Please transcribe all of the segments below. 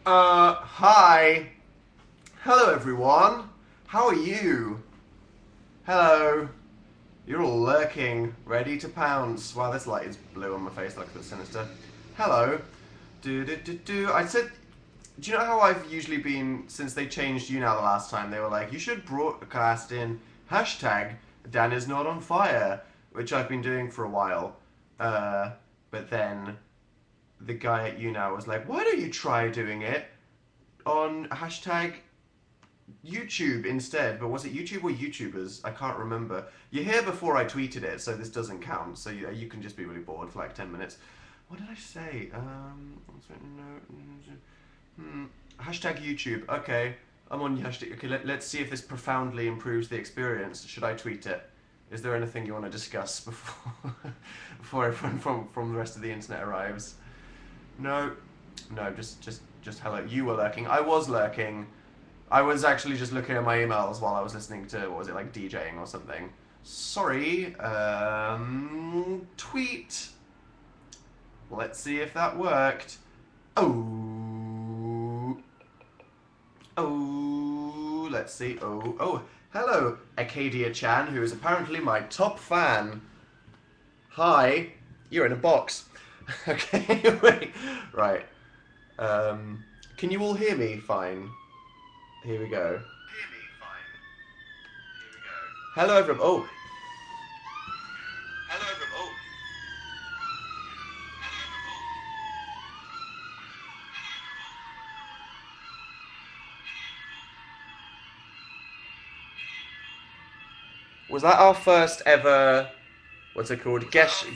Hi. Hello, everyone. How are you? Hello. You're all lurking, ready to pounce. Wow, this light is blue on my face, like it's sinister. Hello. I said, do you know how I've usually been, since they changed Younow the last time, they were like, you should broadcast in hashtag Dan is not on fire, which I've been doing for a while. But then the guy at Younow was like, why don't you try doing it on hashtag YouTube instead? But was it YouTube or YouTubers? I can't remember. You're here before I tweeted it, so this doesn't count. So you can just be really bored for like 10 minutes. What did I say? Hashtag YouTube. Okay, I'm on hashtag. Okay, let's see if this profoundly improves the experience. Should I tweet it? Is there anything you want to discuss before everyone from the rest of the internet arrives? No, just hello. You were lurking. I was lurking. I was actually just looking at my emails while I was listening to, what was it, like DJing or something. Sorry. Tweet. Let's see if that worked. Oh, let's see. Oh, hello, Acadia-chan, who is apparently my top fan. Hi, you're in a box. Okay, wait, right. Can you all hear me fine? Here we go. Hello, everyone. Oh. Hello, everyone. Oh. Was that our first ever? What's it called? Guess.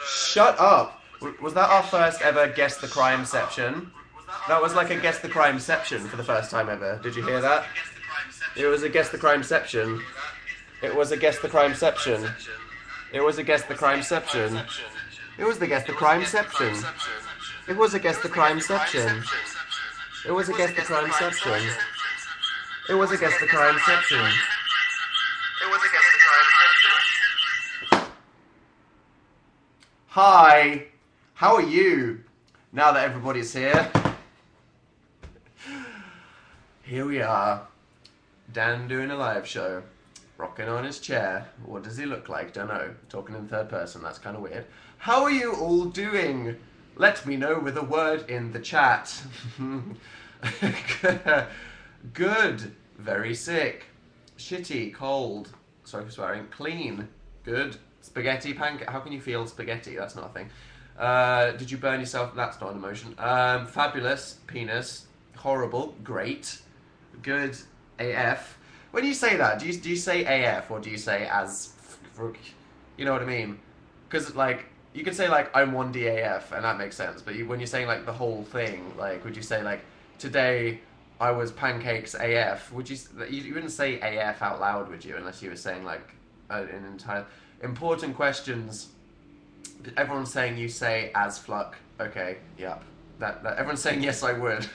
Shut up. Was that our first ever Guess the Crimeception? That was like a Guess the Crimeception for the first time ever. Did you hear that? It was a Guess the Crimeception. It was a Guess the Crimeception. It was a Guess the Crimeception. It was the Guess the Crimeception. It was a Guess the Crimeception. It was a Guess the Crimeception. It was a Guess the Crimeception. It was a Guess the Crimeception. Hi. How are you? Now that everybody's here. Here we are. Dan doing a live show. Rocking on his chair. What does he look like? Don't know. Talking in third person. That's kind of weird. How are you all doing? Let me know with a word in the chat. Good. Very sick. Shitty. Cold. Sorry for swearing. Clean. Good. Spaghetti. Pancake. How can you feel spaghetti? That's not a thing. Did you burn yourself? That's not an emotion. Fabulous. Penis. Horrible. Great. Good. AF. When you say that, do you say AF or do you say as? You know what I mean? Because like you could say like I'm 1D AF and that makes sense. But when you're saying like the whole thing, like would you say like today I was pancakes AF? Would you wouldn't say AF out loud, would you? Unless you were saying like an entire important questions. Everyone's saying you say as fluck. Okay, yep. That everyone's saying yes, I would.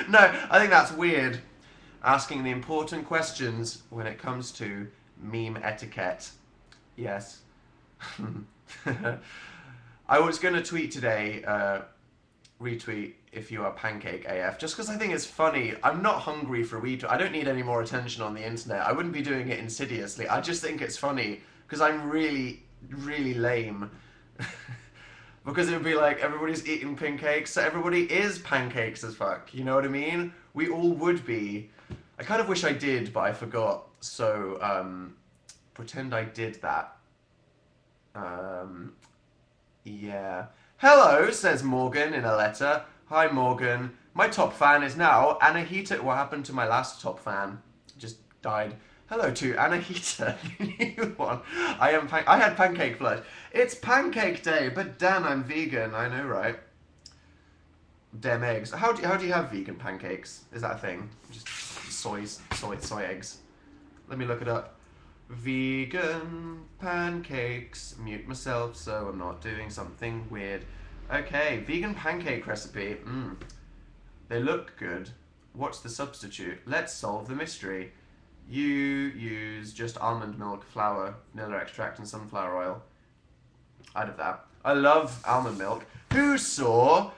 No, I think that's weird. Asking the important questions when it comes to meme etiquette. Yes. I was going to tweet today, retweet if you are pancake AF, just because I think it's funny. I'm not hungry for retweet. I don't need any more attention on the internet. I wouldn't be doing it insidiously. I just think it's funny because I'm really lame. Because it would be like everybody's eating pancakes, so everybody is pancakes as fuck. You know what I mean? We all would be. I kind of wish I did, but I forgot. So pretend I did that. Yeah. Hello, says Morgan in a letter. Hi, Morgan. My top fan is now Anahita. What happened to my last top fan? Just died. Hello to Anahita, new one. I had pancake flush. It's pancake day, but Dan, I'm vegan. I know, right? Dem eggs. How do you have vegan pancakes? Is that a thing? Just soy eggs. Let me look it up. Vegan pancakes. Mute myself so I'm not doing something weird. Okay, vegan pancake recipe. They look good. What's the substitute? Let's solve the mystery. You use just almond milk, flour, vanilla extract, and sunflower oil. I'd have that. I love almond milk. Who saw...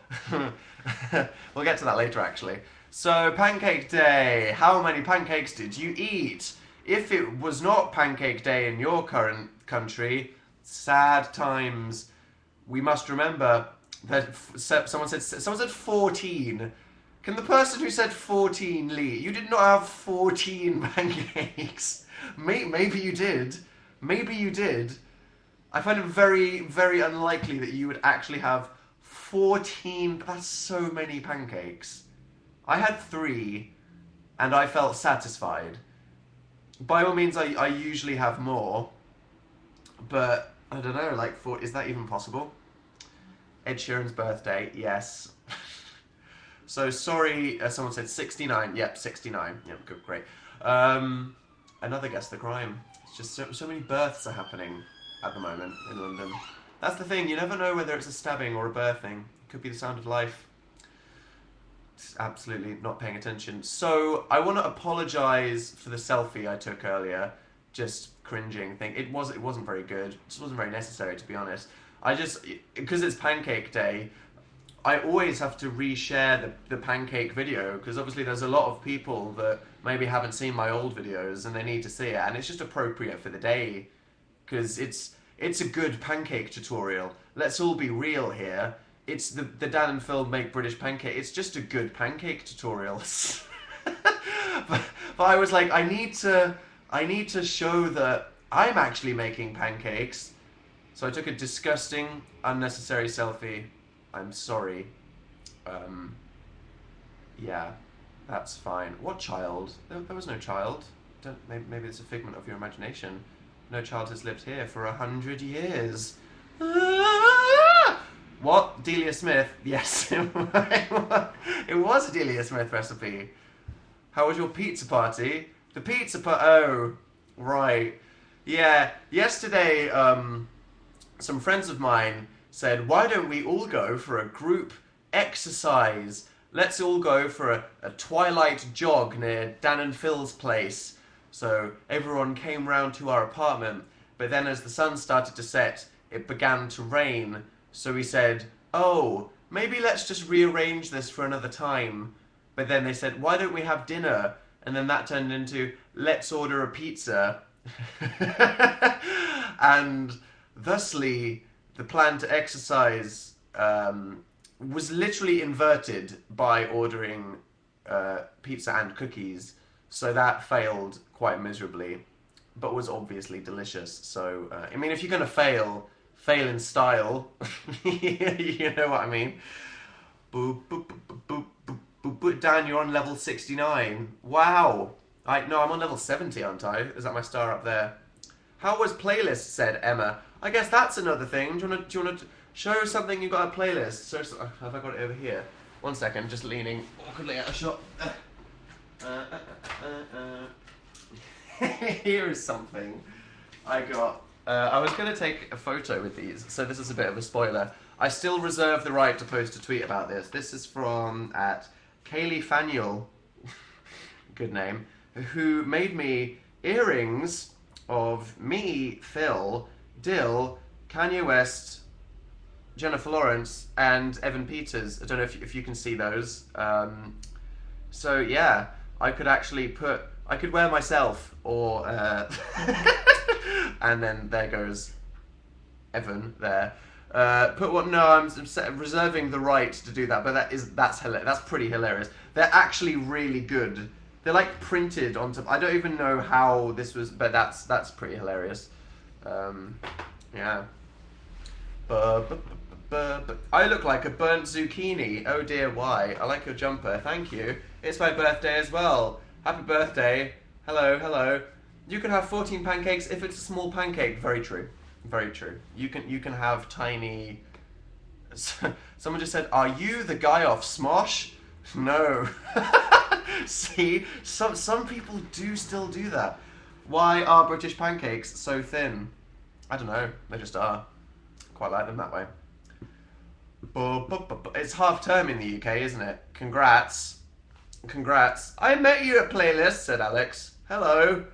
We'll get to that later, actually. So, Pancake Day. How many pancakes did you eat? If it was not Pancake Day in your current country, sad times. We must remember that someone said 14. Can the person who said 14 leave? You did not have 14 pancakes. Maybe you did. Maybe you did. I find it very, very unlikely that you would actually have 14. That's so many pancakes. I had 3, and I felt satisfied. By all means, I usually have more, but I don't know, like, is that even possible? Ed Sheeran's birthday, yes. So, sorry, someone said 69. Yep, 69. Yep, good, great. Another Guess the Crime. It's just so many births are happening at the moment in London. That's the thing, you never know whether it's a stabbing or a birthing. It could be the sound of life. Just absolutely not paying attention. So, I want to apologise for the selfie I took earlier. Just cringing thing. It wasn't very good. It just wasn't very necessary, to be honest. Because it's Pancake Day, I always have to reshare the pancake video, because obviously there's a lot of people that maybe haven't seen my old videos and they need to see it, and it's just appropriate for the day, because it's a good pancake tutorial. Let's all be real here. It's the Dan and Phil Make British Pancake. It's just a good pancake tutorial. but I was like, I need to show that I'm actually making pancakes. So I took a disgusting, unnecessary selfie. I'm sorry. Yeah, that's fine. What child? There was no child. Maybe it's a figment of your imagination. No child has lived here for 100 years. What? Delia Smith? Yes, it was a Delia Smith recipe. How was your pizza party? The pizza party. Oh, right. Yeah, yesterday, some friends of mine said, why don't we all go for a group exercise? Let's all go for a twilight jog near Dan and Phil's place. So everyone came round to our apartment, but then as the sun started to set, it began to rain. So we said, oh, maybe let's just rearrange this for another time. But then they said, why don't we have dinner? And then that turned into, let's order a pizza. And thusly, the plan to exercise was literally inverted by ordering pizza and cookies. So that failed quite miserably, but was obviously delicious. So, I mean, if you're going to fail in style. You know what I mean? Boop, boop, boop, boop, boop, boop, boop, boop. Dan, you're on level 69. Wow. No, I'm on level 70, aren't I? Is that my star up there? How was playlist, said Emma. I guess that's another thing. Do you want to show something you got a playlist? So, have I got it over here? One second, just leaning awkwardly at a shot. Here is something I got. I was going to take a photo with these, so this is a bit of a spoiler. I still reserve the right to post a tweet about this. This is from Kaylee Faniel, good name, who made me earrings of me, Phil, Dill, Kanye West, Jennifer Lawrence, and Evan Peters. I don't know if you can see those. So yeah, I could actually I could wear myself, or and then there goes Evan there. I'm reserving the right to do that, but that's pretty hilarious. They're actually really good. They're like printed onto. I don't even know how this was, but that's pretty hilarious. Yeah. I look like a burnt zucchini. Oh dear, why? I like your jumper. Thank you. It's my birthday as well. Happy birthday. Hello, hello. You can have 14 pancakes if it's a small pancake. Very true. Very true. You can have tiny. Someone just said, "Are you the guy off Smosh?" No. See, some people do still do that. Why are British pancakes so thin? I don't know. They just are. Quite like them that way. It's half term in the UK, isn't it? Congrats. Congrats. I met you at Playlist, said Alex. Hello.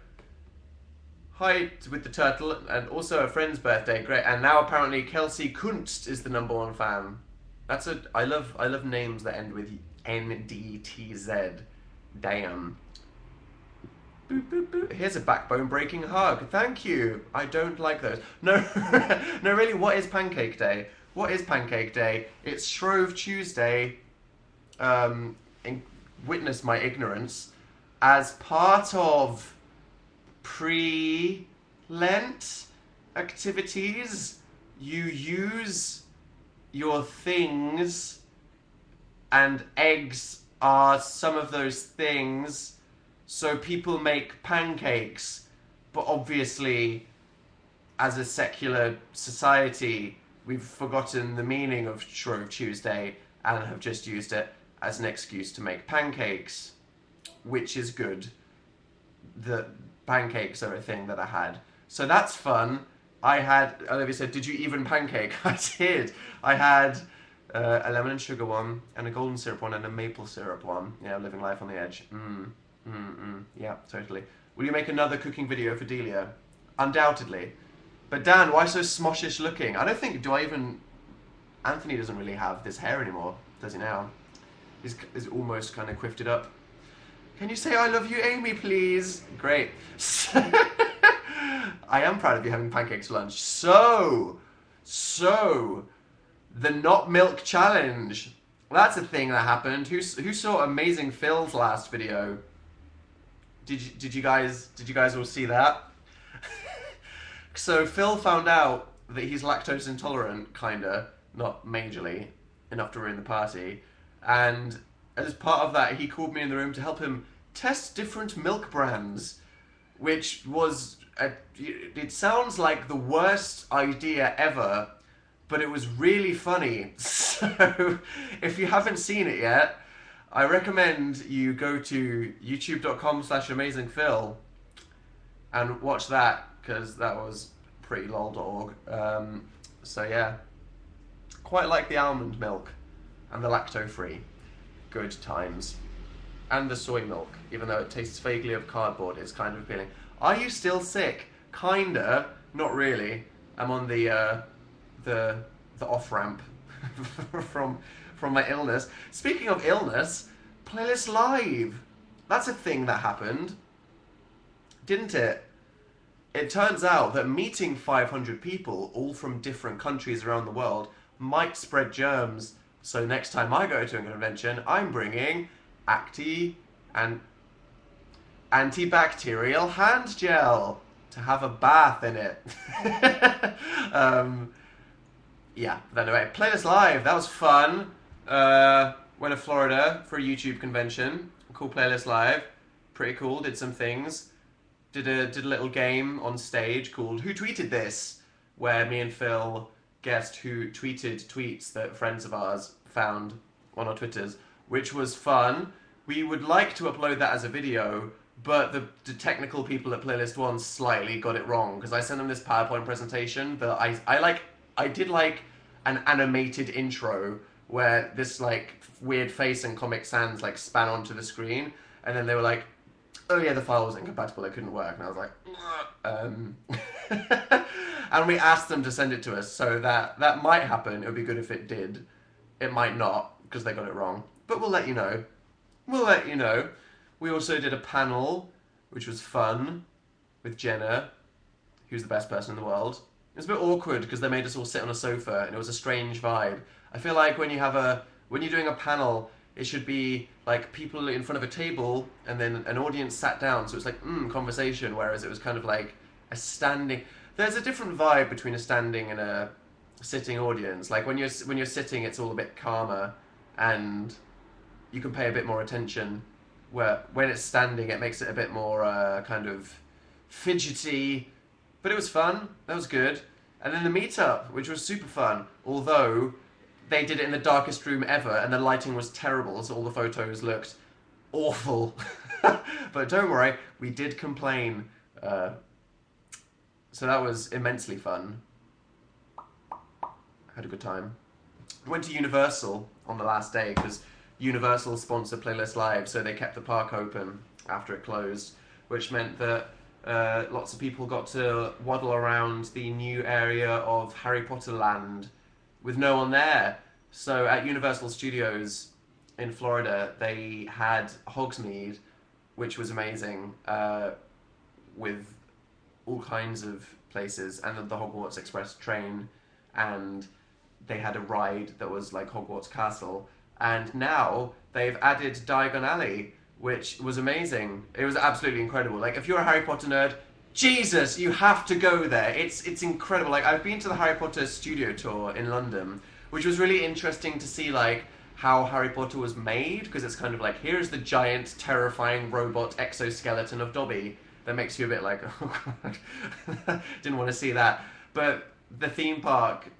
Hi with the turtle, and also a friend's birthday. Great. And now apparently Kelsey Kunst is the #1 fan. I love names that end with NDTZ. Damn. Boop, boop, boop. Here's a backbone breaking hug. Thank you. I don't like those. No, no, really. What is Pancake Day? What is Pancake Day? It's Shrove Tuesday. Witness my ignorance. As part of pre-Lent activities, you use your things, and eggs are some of those things, so people make pancakes. But obviously, as a secular society, we've forgotten the meaning of Shrove Tuesday and have just used it as an excuse to make pancakes, which is good. The pancakes are a thing that I had. So that's fun. I had, Olivia said, did you even pancake? I did. I had a lemon and sugar one, and a golden syrup one, and a maple syrup one. Yeah, living life on the edge. Yeah, totally. Will you make another cooking video for Delia? Undoubtedly. But Dan, why so smoshish looking? I don't think, Anthony doesn't really have this hair anymore, does he now? He's almost kind of quiffed it up. Can you say I love you, Amy, please? Great. I am proud of you having pancakes for lunch. So, the not milk challenge. That's a thing that happened. Who saw Amazing Phil's last video? Did you guys all see that? So Phil found out that he's lactose intolerant, kinda, not majorly, enough to ruin the party. And as part of that, he called me in the room to help him test different milk brands, which was, it sounds like the worst idea ever, but it was really funny. So if you haven't seen it yet, I recommend you go to youtube.com/amazingphil and watch that, because that was pretty lol.org. So yeah, quite like the almond milk and the lacto-free. Good times. And the soy milk, even though it tastes vaguely of cardboard, it's kind of appealing. Are you still sick? Kinda, not really. I'm on the off-ramp from my illness. Speaking of illness, Playlist Live. That's a thing that happened, didn't it? It turns out that meeting 500 people, all from different countries around the world, might spread germs. So next time I go to a convention, I'm bringing and antibacterial hand gel to have a bath in it. Yeah, but anyway, Playlist Live, that was fun. Went to Florida for a YouTube convention. Cool. Playlist Live, pretty cool. Did some things. Did a little game on stage called Who Tweeted This?, where me and Phil guessed who tweeted tweets that friends of ours found on our Twitters, which was fun. We would like to upload that as a video, but the technical people at Playlist One slightly got it wrong, because I sent them this PowerPoint presentation that I did like an animated intro where this like weird face and Comic Sans like span onto the screen, and then they were like, oh yeah, the file was incompatible, it couldn't work, and I was like, and we asked them to send it to us, so that might happen. It would be good if it did. It might not, because they got it wrong, but we'll let you know. We'll let you know. We also did a panel, which was fun, with Jenna, who's the best person in the world. It was a bit awkward because they made us all sit on a sofa, and it was a strange vibe. I feel like when you're doing a panel, it should be like people in front of a table, and then an audience sat down, so it's like conversation. Whereas it was kind of like a standing. There's a different vibe between a standing and a sitting audience. Like when you're sitting, it's all a bit calmer, and you can pay a bit more attention. Where when it's standing, it makes it a bit more kind of fidgety. But it was fun. That was good. And then the meetup, which was super fun. Although they did it in the darkest room ever, and the lighting was terrible, so all the photos looked awful. But don't worry, we did complain. So that was immensely fun. Had a good time. Went to Universal on the last day, because Universal sponsored Playlist Live, so they kept the park open after it closed, which meant that lots of people got to waddle around the new area of Harry Potter Land with no one there. So at Universal Studios in Florida, they had Hogsmeade, which was amazing, with all kinds of places, and the Hogwarts Express train, and they had a ride that was like Hogwarts Castle, and now they've added Diagon Alley, which was amazing. It was absolutely incredible. Like, if you're a Harry Potter nerd, Jesus, you have to go there. It's incredible. Like, I've been to the Harry Potter studio tour in London, which was really interesting to see, like, how Harry Potter was made, because it's kind of like, here's the giant, terrifying robot exoskeleton of Dobby. That makes you a bit like, oh god, didn't want to see that. But the theme park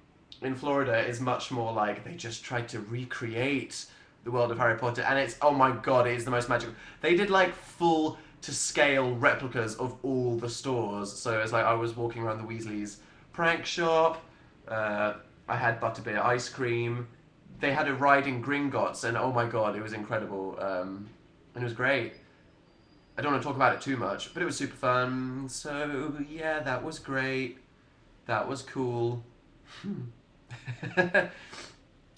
in Florida is much more like, they just tried to recreate the world of Harry Potter, and it's, oh my god, it is the most magical. They did like full to scale replicas of all the stores. So it's like, I was walking around the Weasleys prank shop, I had butterbeer ice cream, they had a ride in Gringotts, and oh my god, it was incredible, and it was great. I don't want to talk about it too much, but it was super fun. So yeah, that was great. That was cool.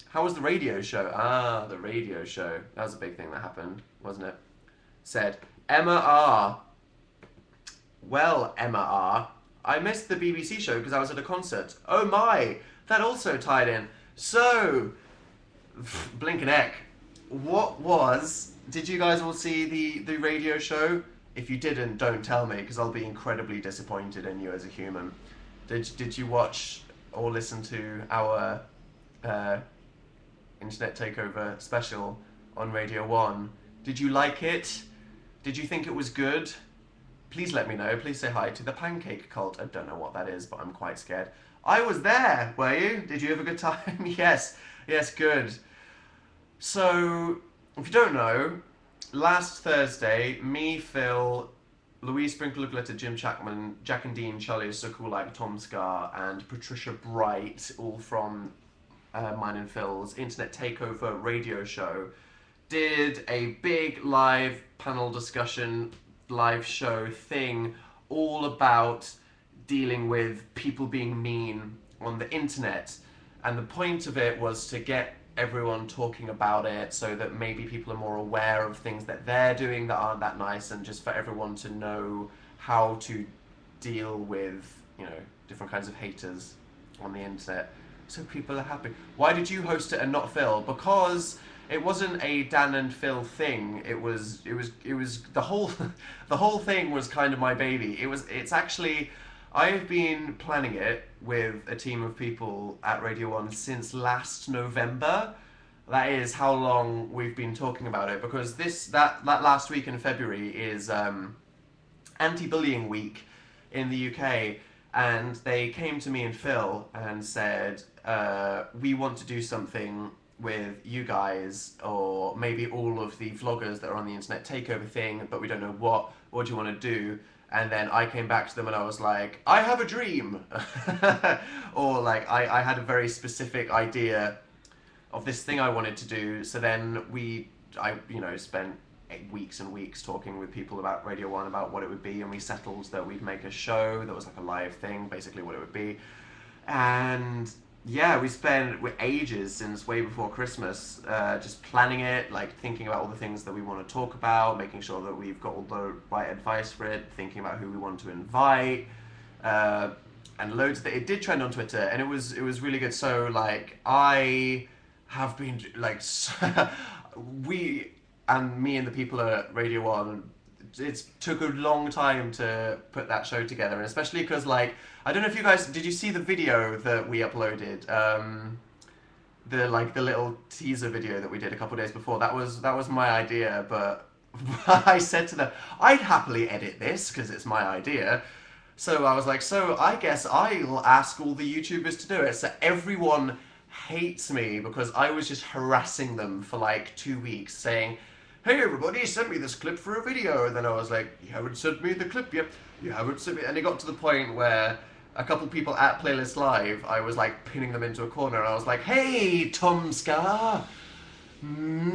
How was the radio show? Ah, the radio show. That was a big thing that happened, wasn't it? Said, Emma R. Well, Emma R. I missed the BBC show because I was at a concert. Oh my, that also tied in. So, blink and eck. Did you guys all see the radio show? If you didn't, don't tell me, because I'll be incredibly disappointed in you as a human. Did you watch or listen to our Internet Takeover special on Radio 1? Did you like it? Did you think it was good? Please let me know. Please say hi to the Pancake cult. I don't know what that is, but I'm quite scared. I was there, were you? Did you have a good time? Yes, good. So, if you don't know, last Thursday, me, Phil, Louise Sprinkle of Glitter, Jim Chapman, Jack and Dean, Charlie Sokulak, Tom Scar, and Patricia Bright, all from mine and Phil's Internet Takeover radio show, did a big live panel discussion, live show thing, all about dealing with people being mean on the internet. And the point of it was to get everyone talking about it so that maybe people are more aware of things that they're doing that aren't that nice, and just for everyone to know how to deal with, you know, different kinds of haters on the internet, so people are happy. Why did you host it and not Phil? Because it wasn't a Dan and Phil thing. It was the whole the whole thing was kind of my baby. It's actually, I've been planning it with a team of people at Radio 1 since last November. That is how long we've been talking about it, because that last week in February is anti-bullying week in the UK, and they came to me and Phil and said, we want to do something with you guys, or maybe all of the vloggers that are on the Internet Takeover thing, but we don't know what do you want to do? And then I came back to them and I was like, I have a dream. Or like, I had a very specific idea of this thing I wanted to do. So then I spent weeks and weeks talking with people about Radio 1 about what it would be, and we settled that we'd make a show that was like a live thing, basically what it would be. And yeah, we spent ages, since way before Christmas, just planning it, like thinking about all the things that we want to talk about, making sure that we've got all the right advice for it, thinking about who we want to invite, and loads of it. It did trend on Twitter, and it was really good. So like, I have been like, me and the people at Radio 1, it took a long time to put that show together, and especially because, like, I don't know if you guys, did you see the video that we uploaded? The little teaser video that we did a couple of days before. That was my idea, but I said to them, I'd happily edit this because it's my idea. So I was like, so I guess I'll ask all the YouTubers to do it. So everyone hates me because I was just harassing them for like 2 weeks, saying, hey everybody, send me this clip for a video. And then I was like, you haven't sent me the clip yet. You haven't sent me. And it got to the point where a couple people at Playlist Live, I was like pinning them into a corner, and I was like, hey Tom Scar,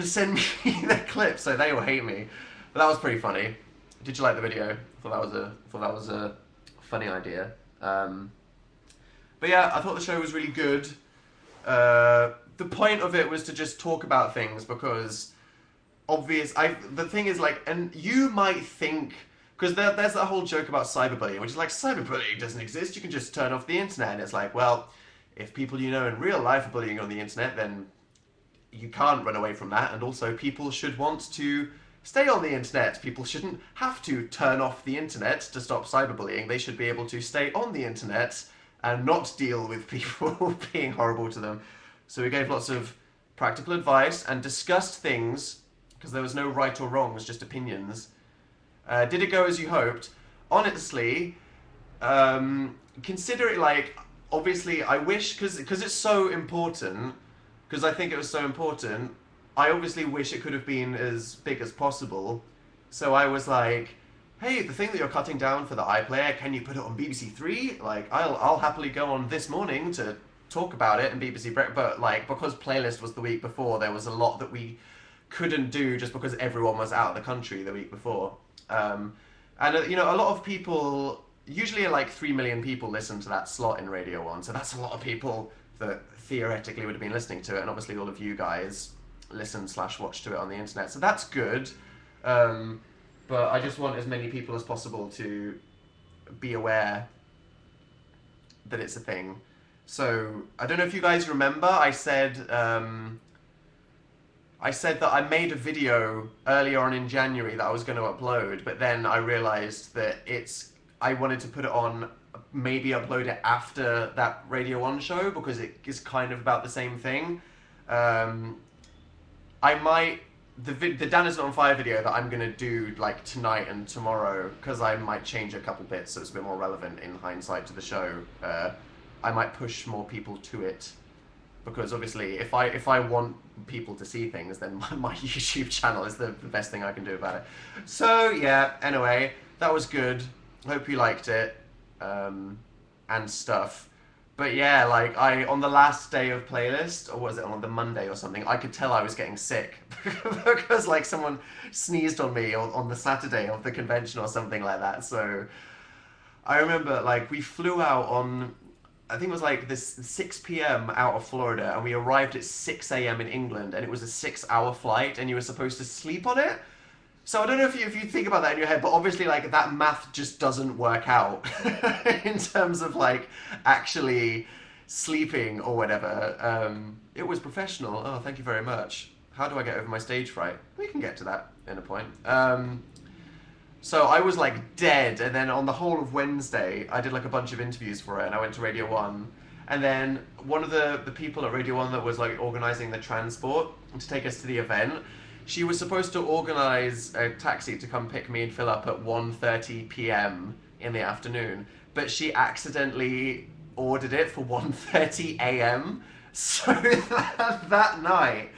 send me the clip. So they all hate me. But that was pretty funny. Did you like the video? I thought that was a funny idea. But yeah, I thought the show was really good. The the point of it was to just talk about things because the thing is like, and you might think, because there's that whole joke about cyberbullying, which is like, cyberbullying doesn't exist, you can just turn off the internet. And it's like, well, if people you know in real life are bullying on the internet, then you can't run away from that. And also people should want to stay on the internet. People shouldn't have to turn off the internet to stop cyberbullying. They should be able to stay on the internet and not deal with people being horrible to them. So we gave lots of practical advice and discussed things, because there was no right or wrong, it was just opinions. Did it go as you hoped? Honestly, consider it like, obviously I wish, because it's so important, because I think it was so important, I obviously wish it could have been as big as possible. So I was like, hey, the thing that you're cutting down for the iPlayer, can you put it on BBC Three? Like, I'll happily go on this morning to talk about it in BBC Break, but like, because playlist was the week before, there was a lot that we couldn't do just because everyone was out of the country the week before. And you know, a lot of people, usually like 3 million people listen to that slot in Radio 1, so that's a lot of people that theoretically would have been listening to it, and obviously all of you guys listen/watch to it on the internet, so that's good. But I just want as many people as possible to be aware that it's a thing. So I don't know if you guys remember, I said that I made a video earlier on in January that I was going to upload, but then I realised that I wanted to put it on, maybe upload it after that Radio 1 show, because it is kind of about the same thing. I might, the Dan Isn't On Fire video that I'm going to do like tonight and tomorrow, because I might change a couple bits so it's a bit more relevant in hindsight to the show, I might push more people to it. Because obviously, if I want people to see things, then my YouTube channel is the best thing I can do about it. So yeah, anyway, that was good. Hope you liked it, and stuff. But yeah, like on the last day of playlist, or was it on the Monday or something, I could tell I was getting sick because like someone sneezed on me on the Saturday of the convention or something like that. So I remember like we flew out on, I think it was like this 6 p.m. out of Florida, and we arrived at 6 a.m. in England, and it was a 6-hour flight, and you were supposed to sleep on it. So I don't know if you think about that in your head, but obviously like that math just doesn't work out in terms of like actually sleeping or whatever. It was professional. Oh, thank you very much. How do I get over my stage fright? We can get to that in a point. So I was like dead, and then on the whole of Wednesday, I did like a bunch of interviews for it, and I went to Radio 1. And then one of the people at Radio 1 that was like organising the transport to take us to the event, she was supposed to organise a taxi to come pick me and Phil up at 1:30 p.m. in the afternoon, but she accidentally ordered it for 1:30 a.m. So that night,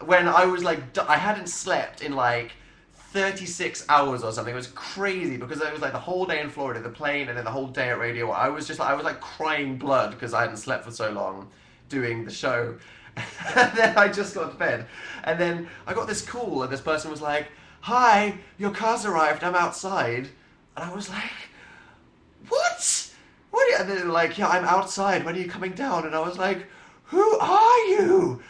when I was like, I hadn't slept in like 36 hours or something. It was crazy because it was like the whole day in Florida, the plane, and then the whole day at Radio 1. I was like crying blood because I hadn't slept for so long doing the show. And then I just got to bed. And then I got this call, and this person was like, "Hi, your car's arrived, I'm outside." And I was like, "What? What are you?" And then they were like, "Yeah, I'm outside, when are you coming down?" And I was like, "Who are you?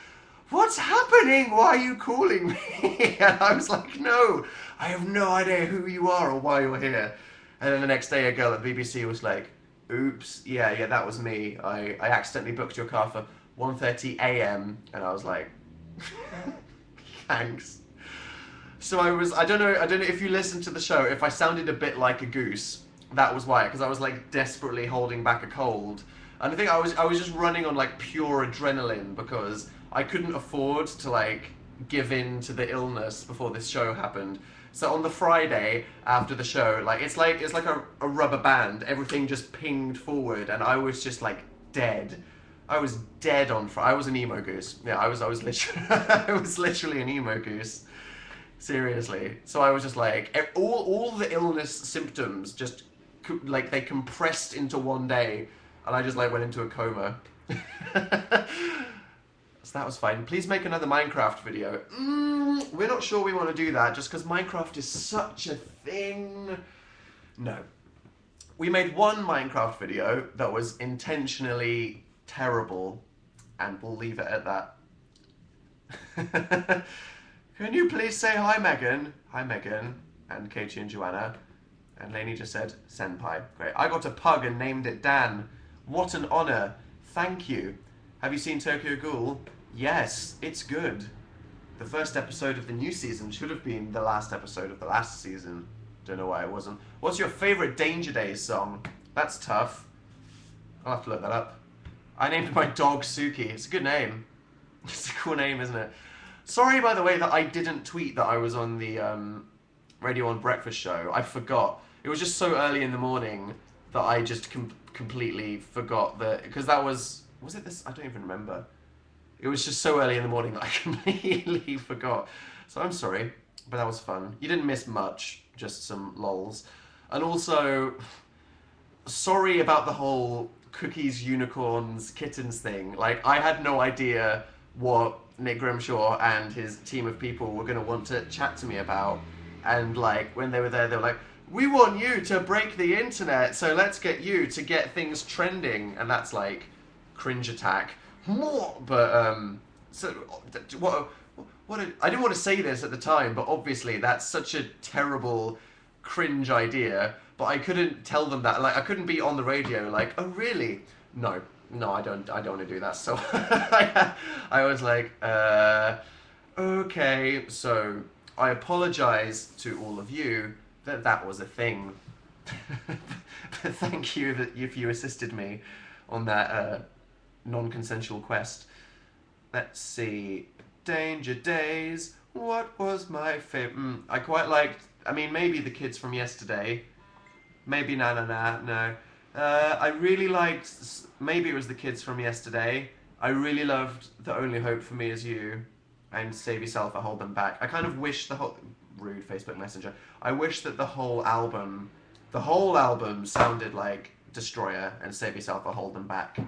What's happening? Why are you calling me?" And I was like, "No, I have no idea who you are or why you're here." And then the next day, a girl at BBC was like, "Oops, yeah, that was me. I accidentally booked your car for 1:30 a.m. And I was like, "Thanks." So I don't know if you listened to the show, if I sounded a bit like a goose, that was why, because I was like desperately holding back a cold. And I think I was just running on like pure adrenaline because I couldn't afford to like give in to the illness before this show happened. So on the Friday after the show, like it's like a rubber band, everything just pinged forward, and I was just like dead. I was dead on Friday. I was an emo goose. Yeah, I was literally I was literally an emo goose. Seriously. So I was just like all the illness symptoms just like they compressed into one day, and I just like went into a coma. So that was fine. Please make another Minecraft video. We're not sure we want to do that just because Minecraft is such a thing. No. We made one Minecraft video that was intentionally terrible, and we'll leave it at that. Can you please say hi, Megan? Hi, Megan. And Katie and Joanna. And Lainey just said, Senpai. Great. I got a pug and named it Dan. What an honour. Thank you. Have you seen Tokyo Ghoul? Yes, it's good. The first episode of the new season should have been the last episode of the last season. Don't know why it wasn't. What's your favourite Danger Days song? That's tough. I'll have to look that up. I named my dog Suki. It's a good name. It's a cool name, isn't it? Sorry, by the way, that I didn't tweet that I was on the Radio 1 Breakfast show. I forgot. It was just so early in the morning that I just completely forgot that... Because that was... Was it this? I don't even remember. It was just so early in the morning that I completely forgot. So I'm sorry, but that was fun. You didn't miss much, just some lols. And also, sorry about the whole cookies, unicorns, kittens thing. Like, I had no idea what Nick Grimshaw and his team of people were going to want to chat to me about. And, like, when they were there, they were like, we want you to break the internet, so let's get you to get things trending. And that's, like, Cringe Attack. But so what I didn't want to say this at the time, but obviously that's such a terrible cringe idea, but I couldn't tell them that. Like, I couldn't be on the radio like, oh really? No, I don't want to do that. So I was like, okay, so I apologize to all of you that was a thing. But thank you if you assisted me on that non-consensual quest. Let's see. Danger Days. What was my favorite? I quite liked, I mean, maybe the kids from yesterday. Maybe no. I really liked, maybe it was the kids from yesterday. I really loved The Only Hope for Me Is You and Save Yourself or Hold Them Back. I kind of wish the whole, rude Facebook Messenger. I wish that the whole album sounded like Destroyer and Save Yourself or Hold Them Back.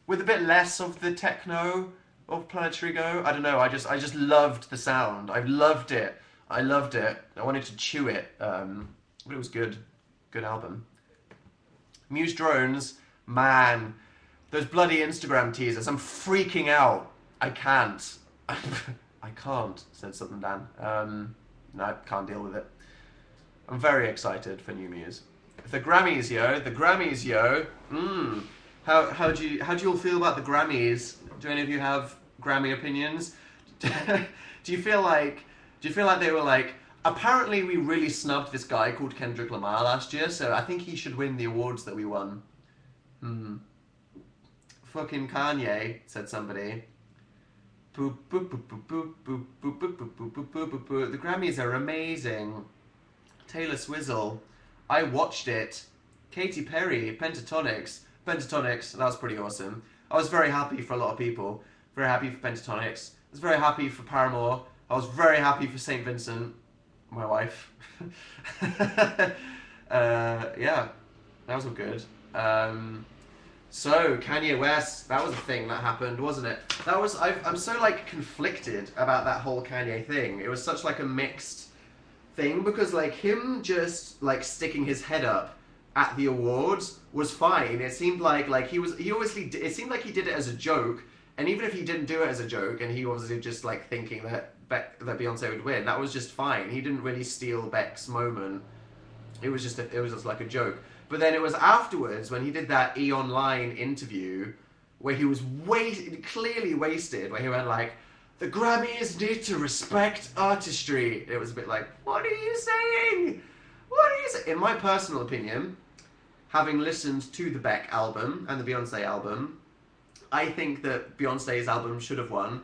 With a bit less of the techno of Planetary Go. I don't know, I just loved the sound. I loved it. I wanted to chew it. But it was good. Good album. Muse Drones, man. Those bloody Instagram teasers. I'm freaking out. I can't. I can't, said Southern Dan. No, can't deal with it. I'm very excited for new Muse. The Grammys, yo. How do you all feel about the Grammys? Do any of you have Grammy opinions? Do you feel like they were like, apparently we really snubbed this guy called Kendrick Lamar last year, so I think he should win the awards that we won. Fucking Kanye, said somebody. The Grammys are amazing. Taylor Swizzle. I watched it. Katy Perry, Pentatonics, that was pretty awesome. I was very happy for a lot of people. Very happy for Pentatonics. I was very happy for Paramore. I was very happy for St. Vincent, my wife. Yeah, that was all good. So, Kanye West, that was a thing that happened, wasn't it? I'm so, like, conflicted about that whole Kanye thing. It was such, like, a mixed thing, because, like, him just, like, sticking his head up at the awards was fine. It seemed like it seemed like he did it as a joke, and even if he didn't do it as a joke, and he was just like thinking that Beyonce would win, that was just fine. He didn't really steal Beck's moment. It was just like a joke. But then it was afterwards when he did that E! Online interview where he was clearly wasted, where he went like, the Grammys need to respect artistry. It was a bit like, what are you saying? In my personal opinion, having listened to the Beck album and the Beyonce album, I think that Beyonce's album should have won.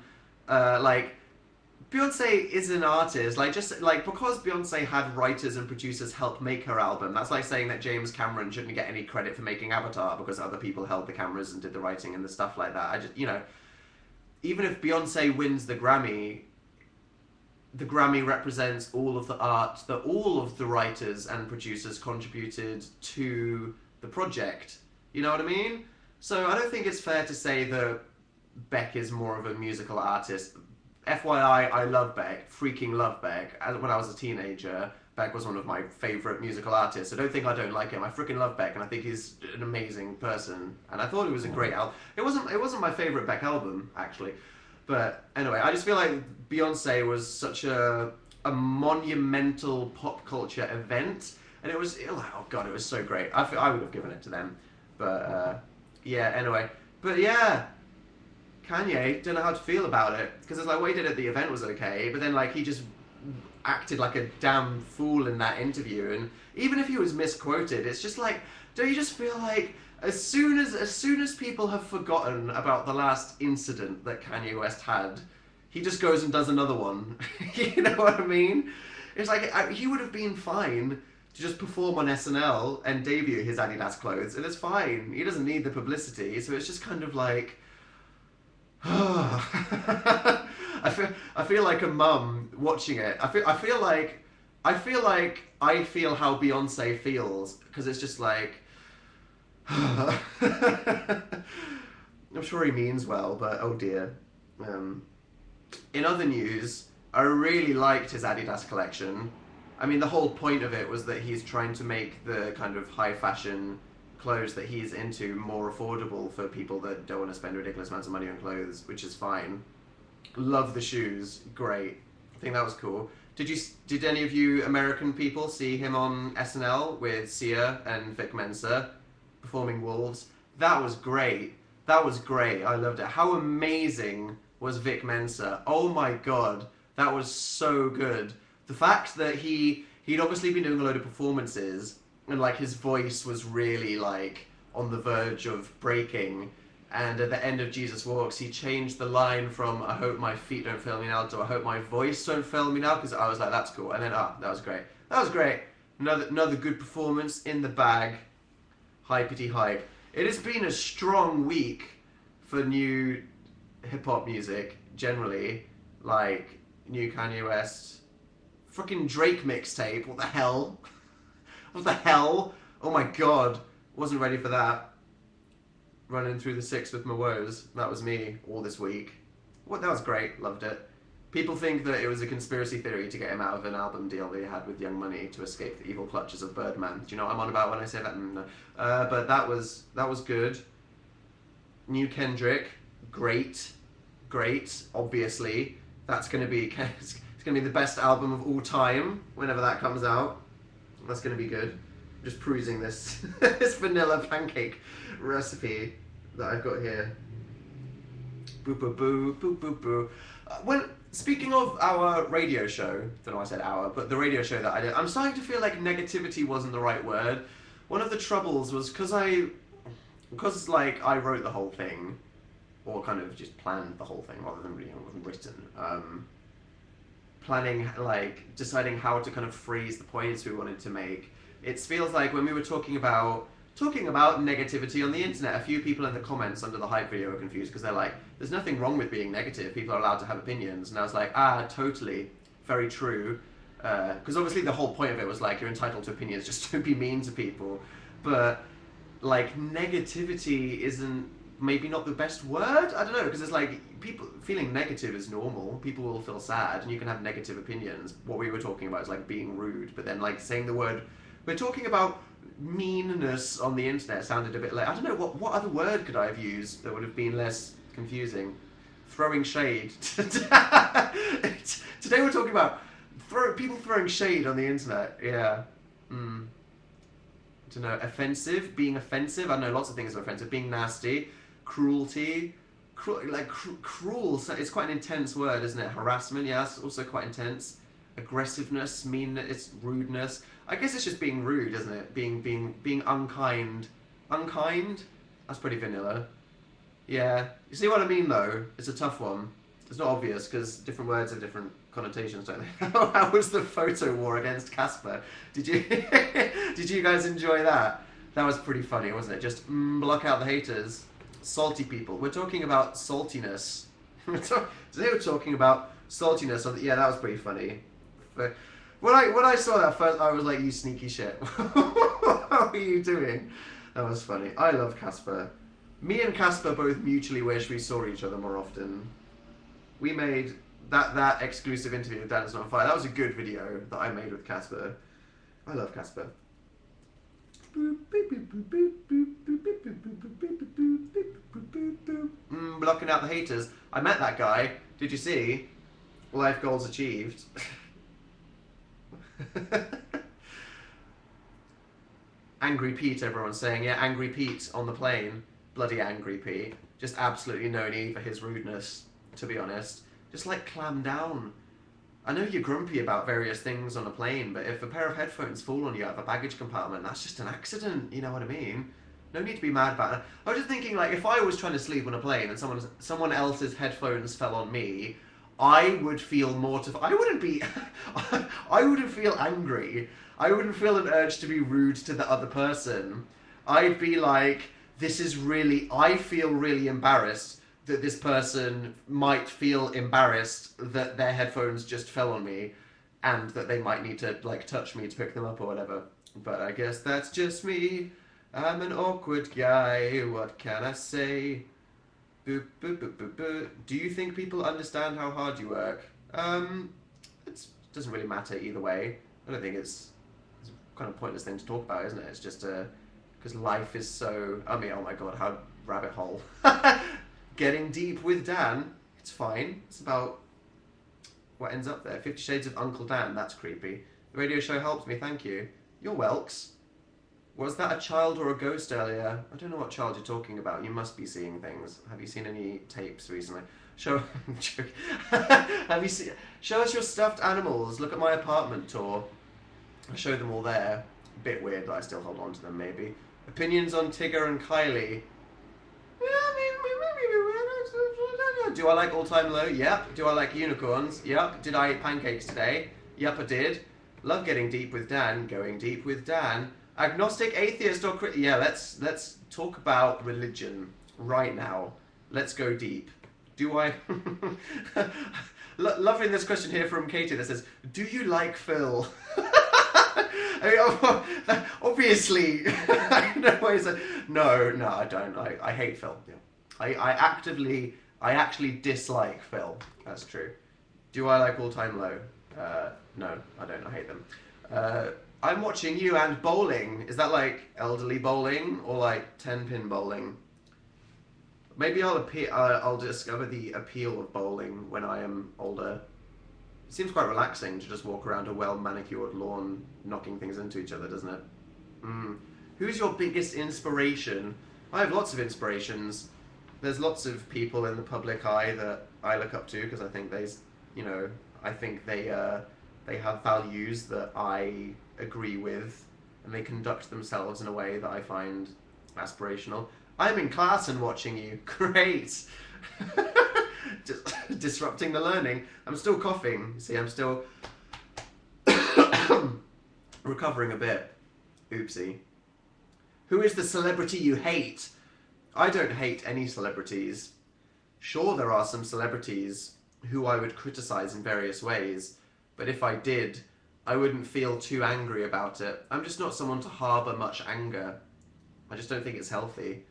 Beyonce is an artist. Because Beyonce had writers and producers help make her album, that's like saying that James Cameron shouldn't get any credit for making Avatar because other people held the cameras and did the writing and the stuff like that. Even if Beyonce wins the Grammy represents all of the art that all of the writers and producers contributed to the project. You know what I mean? So I don't think it's fair to say that Beck is more of a musical artist. FYI, I love Beck, freaking love Beck. When I was a teenager, Beck was one of my favourite musical artists. So don't think I don't like him. I freaking love Beck, and I think he's an amazing person. And I thought it was a great album. It wasn't my favourite Beck album, actually. But anyway, I just feel like Beyonce was such a monumental pop culture event, and it was, oh god, it was so great. I would have given it to them, but yeah. Anyway, but yeah, Kanye, don't know how to feel about it, because it's like what he did at the event was okay, but then like he just acted like a damn fool in that interview, and even if he was misquoted, it's just like, don't you just feel like as soon as people have forgotten about the last incident that Kanye West had, he just goes and does another one. You know what I mean? It's like he would have been fine to just perform on SNL and debut his Adidas clothes, and it's fine. He doesn't need the publicity, so it's just kind of like, I feel like a mum watching it. I feel like I feel how Beyonce feels, because it's just like, I'm sure he means well, but oh dear. In other news, I really liked his Adidas collection. I mean, the whole point of it was that he's trying to make the kind of high fashion clothes that he's into more affordable for people that don't want to spend ridiculous amounts of money on clothes, which is fine. Love the shoes, great. I think that was cool. Did any of you American people see him on SNL with Sia and Vic Mensa performing Wolves? That was great. That was great. I loved it. How amazing was Vic Mensa? Oh my god, that was so good. The fact that he'd obviously been doing a load of performances, and like his voice was really like on the verge of breaking, and at the end of Jesus Walks he changed the line from "I hope my feet don't fail me now" to "I hope my voice don't fail me now," because I was like, that's cool. And then that was great. That was great. Another good performance in the bag. Hypety hype. It has been a strong week for new hip-hop music generally, like new Kanye West, fucking Drake mixtape. What the hell? What the hell? Oh my god, wasn't ready for that. Running through the six with my woes. That was me all this week. What? That was great. Loved it. People think that it was a conspiracy theory to get him out of an album deal that he had with Young Money to escape the evil clutches of Birdman. Do you know what I'm on about when I say that? No. But that was good. New Kendrick, great, obviously. That's going to be, it's going to be the best album of all time whenever that comes out. That's going to be good. I'm just perusing this, this vanilla pancake recipe that I've got here. Boo, boo, boo, boo, boo, boo. Speaking of our radio show, don't know why I said our, but the radio show that I did, I'm starting to feel like negativity wasn't the right word. One of the troubles was because I wrote the whole thing, or kind of just planned the whole thing rather than it wasn't written. Planning, like, deciding how to kind of phrase the points we wanted to make. It feels like when we were talking about negativity on the internet, a few people in the comments under the hype video were confused because they're like, there's nothing wrong with being negative, people are allowed to have opinions. And I was like, totally, very true. Because obviously the whole point of it was like, you're entitled to opinions, just don't be mean to people. But like, negativity isn't maybe not the best word? I don't know, because it's like, people feeling negative is normal, people will feel sad, and you can have negative opinions. What we were talking about is like being rude, but then like saying the word, we're talking about meanness on the internet sounded a bit like, I don't know, what other word could I have used that would have been less confusing? Throwing shade. Today we're talking about people throwing shade on the internet. Yeah. I don't know, offensive, being offensive. I know lots of things are offensive. Being nasty, cruelty, cruel. So it's quite an intense word, isn't it? Harassment, yeah, that's also quite intense. Aggressiveness, meanness, rudeness. I guess it's just being rude, isn't it? Being unkind. Unkind? That's pretty vanilla. Yeah. You see what I mean, though? It's a tough one. It's not obvious, because different words have different connotations, don't they? How was the photo war against Casper? Did you guys enjoy that? That was pretty funny, wasn't it? Just block out the haters. Salty people. We're talking about saltiness. Today we're talking about saltiness. Yeah, that was pretty funny. But when I saw that first, I was like, you sneaky shit. What are you doing? That was funny. I love Casper. Me and Casper both mutually wish we saw each other more often. We made that exclusive interview with Dan Is Not On Fire. That was a good video that I made with Casper. I love Casper. Blocking out the haters. I met that guy. Did you see? Life goals achieved. Angry Pete, everyone's saying. Yeah, Angry Pete on the plane. Bloody Angry Pete. Just absolutely no need for his rudeness, to be honest. Just, like, clam down. I know you're grumpy about various things on a plane, but if a pair of headphones fall on you out of a baggage compartment, that's just an accident, you know what I mean? No need to be mad about it. I was just thinking, like, if I was trying to sleep on a plane and someone else's headphones fell on me, I would feel mortified. I wouldn't be... I wouldn't feel angry. I wouldn't feel an urge to be rude to the other person. I'd be like, this is really... I feel really embarrassed that this person might feel embarrassed that their headphones just fell on me and that they might need to, like, touch me to pick them up or whatever. But I guess that's just me. I'm an awkward guy. What can I say? Boop, boop, boop, boop, boop. Do you think people understand how hard you work? It doesn't really matter either way. I don't think it's a kind of pointless thing to talk about, isn't it? It's just because life is so... I mean, oh my god, how rabbit hole. Getting deep with Dan. It's fine. It's about what ends up there. 50 Shades of Uncle Dan. That's creepy. The radio show helps me. Thank you. You're welks. Was that a child or a ghost earlier? I don't know what child you're talking about. You must be seeing things. Have you seen any tapes recently? Show Have you seen... Show us your stuffed animals. Look at my apartment tour. I show them all there. A bit weird, but I still hold on to them, maybe. Opinions on Tigger and Kylie. Do I like All Time Low? Yep. Do I like unicorns? Yep. Did I eat pancakes today? Yep, I did. Love getting deep with Dan. Going deep with Dan. Agnostic, atheist, or... Yeah, let's talk about religion right now. Let's go deep. Do I... Loving this question here from Katie that says, do you like Phil? I mean, obviously, I know why you said, no, I don't. I hate Phil. Yeah. I actually dislike Phil. That's true. Do I like All Time Low? No, I don't. I hate them. I'm watching you and bowling. Is that like elderly bowling or like 10-pin bowling? Maybe I'll discover the appeal of bowling when I am older. It seems quite relaxing to just walk around a well-manicured lawn knocking things into each other, doesn't it? Who's your biggest inspiration? I have lots of inspirations. There's lots of people in the public eye that I look up to because I think they have values that I agree with, and they conduct themselves in a way that I find aspirational. I'm in class and watching you. Great. Just disrupting the learning. I'm still coughing. See, I'm still recovering a bit. Oopsie. Who is the celebrity you hate? I don't hate any celebrities. Sure, there are some celebrities who I would criticize in various ways, but if I did, I wouldn't feel too angry about it. I'm just not someone to harbour much anger. I just don't think it's healthy.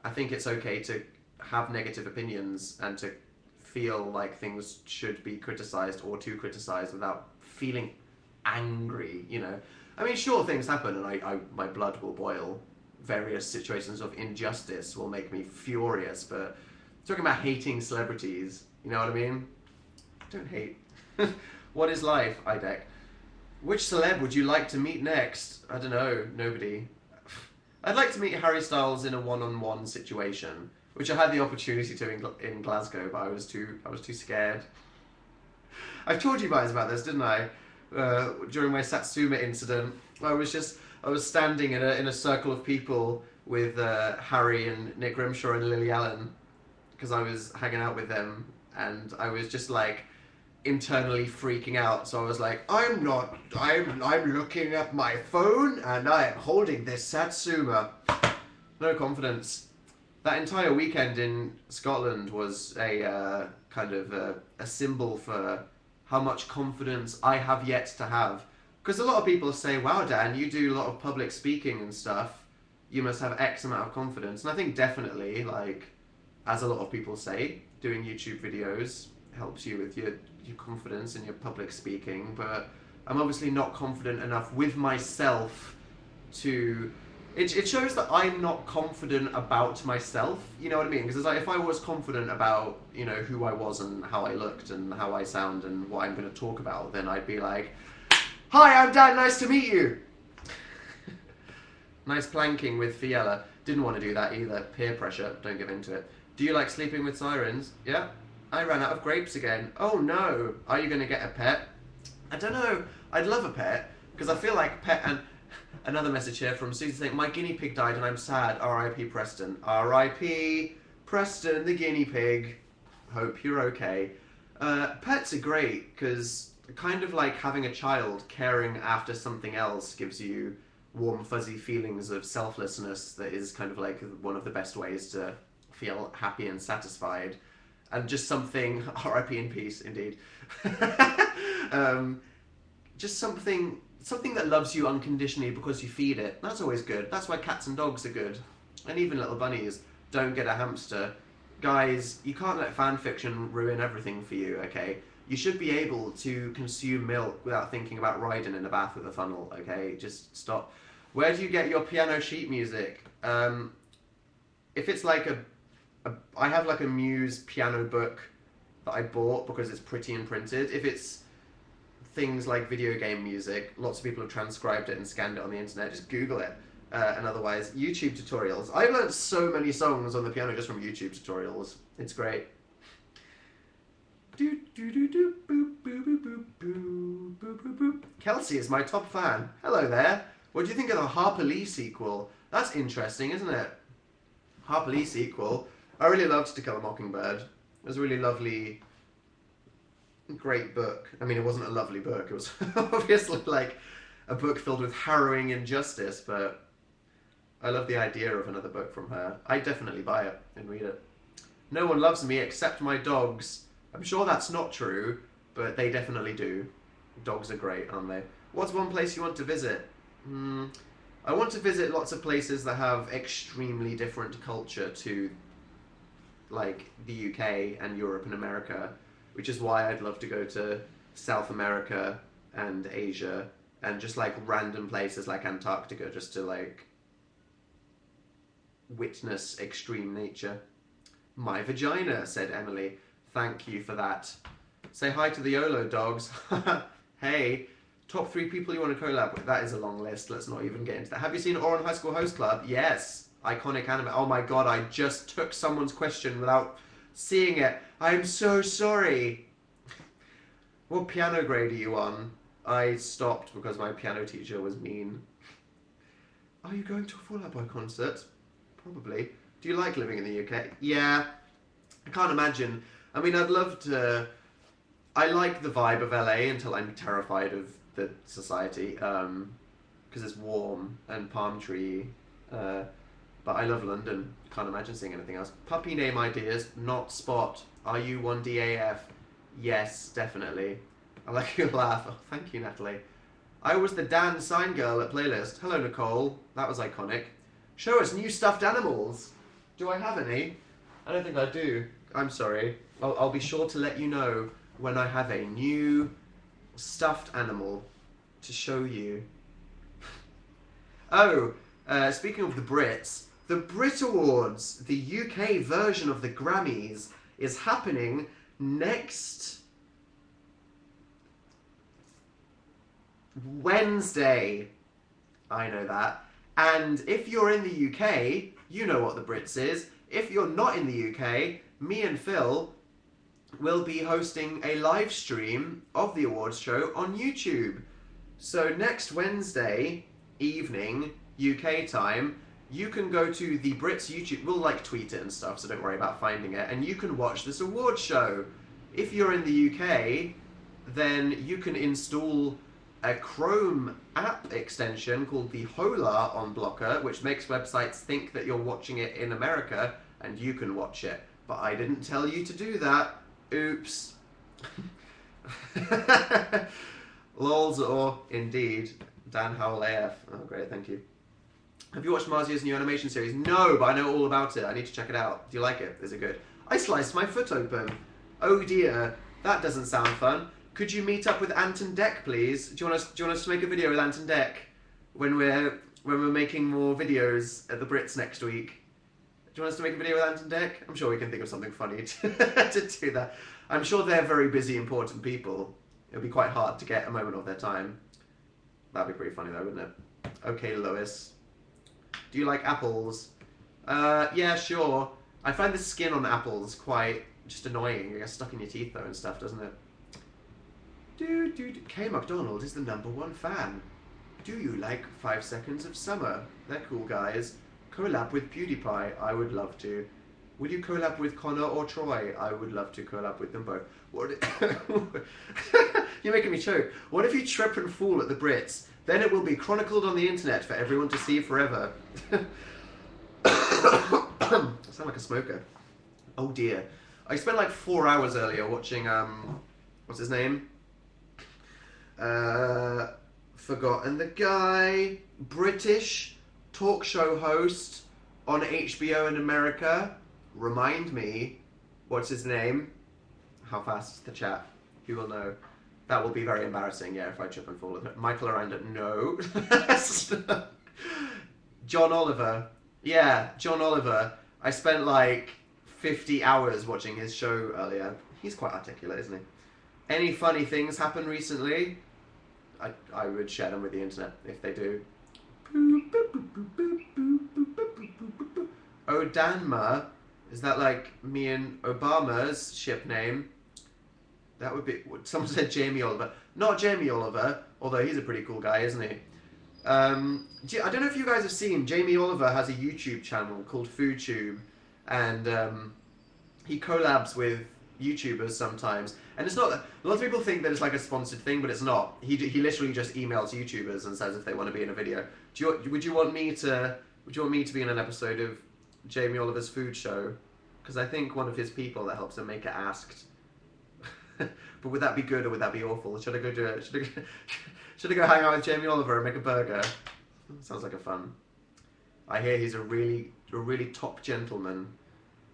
I think it's okay to have negative opinions and to feel like things should be criticised or to criticise without feeling angry, you know. I mean, sure, things happen and my blood will boil. Various situations of injustice will make me furious, but talking about hating celebrities, you know what I mean? Don't hate. What is life, IDEC? Which celeb would you like to meet next? I don't know, nobody. I'd like to meet Harry Styles in a one-on-one situation, which I had the opportunity to in Glasgow, but I was too scared. I've told you guys about this, didn't I? During my Satsuma incident, I was standing in a circle of people with Harry and Nick Grimshaw and Lily Allen, because I was hanging out with them, and I was just like internally freaking out. So I was like, I'm looking at my phone and I am holding this Satsuma. No confidence. That entire weekend in Scotland was a kind of a symbol for how much confidence I have yet to have. Because a lot of people say, wow, Dan, you do a lot of public speaking and stuff. You must have X amount of confidence. And I think definitely, like, as a lot of people say, doing YouTube videos helps you with your confidence in your public speaking. But I'm obviously not confident enough with myself to It shows that I'm not confident about myself, you know what I mean? Because it's like, if I was confident about, you know, who I was and how I looked and how I sound and what I'm going to talk about, then I'd be like, hi, I'm Dan, nice to meet you. Nice planking with Fiella. Didn't want to do that either. Peer pressure, don't give into it. Do you like sleeping with sirens? Yeah. I ran out of grapes again. Oh no. Are you going to get a pet? I don't know. I'd love a pet, because I feel like pet and... Another message here from Susie saying, my guinea pig died and I'm sad. R.I.P. Preston. R.I.P. Preston, the guinea pig. Hope you're okay. Pets are great, because kind of like having a child, caring after something else gives you warm, fuzzy feelings of selflessness that is kind of like one of the best ways to feel happy and satisfied. And just something, R.I.P. in peace, indeed. Just something that loves you unconditionally because you feed it. That's always good. That's why cats and dogs are good. And even little bunnies. Don't get a hamster. Guys, you can't let fan fiction ruin everything for you, okay? You should be able to consume milk without thinking about riding in a bath with a funnel, okay? Just stop. Where do you get your piano sheet music? If it's like I have like a Muse piano book that I bought because it's pretty and printed. If it's things like video game music, lots of people have transcribed it and scanned it on the internet. Just Google it. And otherwise, YouTube tutorials. I've learned so many songs on the piano just from YouTube tutorials. It's great. Kelsey is my top fan. Hello there. What do you think of the Harper Lee sequel? That's interesting, isn't it? Harper Lee sequel. I really loved To Kill a Mockingbird. It was a really lovely, great book. I mean, it wasn't a lovely book. It was obviously like a book filled with harrowing injustice, but I love the idea of another book from her. I'd definitely buy it and read it. No one loves me except my dogs. I'm sure that's not true, but they definitely do. Dogs are great, aren't they? What's one place you want to visit? I want to visit lots of places that have extremely different culture to like the UK and Europe and America, which is why I'd love to go to South America and Asia and just like random places like Antarctica just to like witness extreme nature. My vagina, said Emily. Thank you for that. Say hi to the YOLO dogs. Hey, top 3 people you want to collab with. That is a long list. Let's not even get into that. Have you seen Oran High School Host Club? Yes. Iconic anime. Oh my god, I just took someone's question without seeing it. I'm so sorry. What piano grade are you on? I stopped because my piano teacher was mean. Are you going to a Fall Out Boy concert? Probably. Do you like living in the UK? Yeah. I can't imagine. I mean, I'd love to... I like the vibe of LA until I'm terrified of the society. Because it's warm and palm tree. But I love London. Can't imagine seeing anything else. Puppy name ideas, not Spot. Are you 1DAF? Yes, definitely. I like your laugh. Oh, thank you, Natalie. I was the Dan sign girl at Playlist. Hello, Nicole. That was iconic. Show us new stuffed animals. Do I have any? I don't think I do. I'm sorry. I'll be sure to let you know when I have a new stuffed animal to show you. Oh, speaking of the Brits, the Brit Awards, the UK version of the Grammys, is happening next Wednesday. I know that. And if you're in the UK, you know what the Brits is. If you're not in the UK, me and Phil will be hosting a live stream of the awards show on YouTube. So next Wednesday evening, UK time, you can go to the Brits YouTube. We'll like tweet it and stuff, so don't worry about finding it. And you can watch this awards show. If you're in the UK, then you can install a Chrome app extension called the Hola on Blocker, which makes websites think that you're watching it in America, and you can watch it. But I didn't tell you to do that. Oops. Lols or indeed. Dan Howell AF. Oh, great, thank you. Have you watched Marzio's new animation series? No, but I know all about it. I need to check it out. Do you like it? Is it good? I sliced my foot open. Oh dear, that doesn't sound fun. Could you meet up with Ant and Dec, please? Do you want us to make a video with Ant and Dec when we're when we're making more videos at the Brits next week. Do you want us to make a video with Ant and Dec? I'm sure we can think of something funny to do that. I'm sure they're very busy, important people. It'll be quite hard to get a moment of their time. That'd be pretty funny though, wouldn't it? Okay, Lois. Do you like apples? Yeah, sure. I find the skin on apples quite just annoying. It gets stuck in your teeth though and stuff, doesn't it? K McDonald is the #1 fan. Do you like 5 Seconds of Summer? They're cool guys. Collab with PewDiePie? I would love to. Would you collab with Connor or Troy? I would love to collab with them both. What? You're making me choke. What if you trip and fall at the Brits? Then it will be chronicled on the internet for everyone to see forever. I sound like a smoker. Oh dear. I spent like 4 hours earlier watching, what's his name? Forgotten the guy. British talk show host on HBO in America. Remind me. What's his name? How fast is the chat? Who will know? That will be very embarrassing, yeah, if I trip and fall. Michael Aranda, no. John Oliver. Yeah, John Oliver. I spent like 50 hours watching his show earlier. He's quite articulate, isn't he? Any funny things happened recently? I would share them with the internet if they do. Odanma. Is that like me and Obama's ship name? That would be... Someone said Jamie Oliver. Not Jamie Oliver, although he's a pretty cool guy, isn't he? I don't know if you guys have seen, Jamie Oliver has a YouTube channel called FoodTube, and he collabs with YouTubers sometimes. And it's not... A lot of people think that it's like a sponsored thing, but it's not. He literally just emails YouTubers and says if they want to be in a video. Would you want me to be in an episode of Jamie Oliver's food show? Because I think one of his people that helps him make it asked. But would that be good or would that be awful? Should I go do it? Should I go hang out with Jamie Oliver and make a burger? Sounds like a fun. I hear he's a really top gentleman.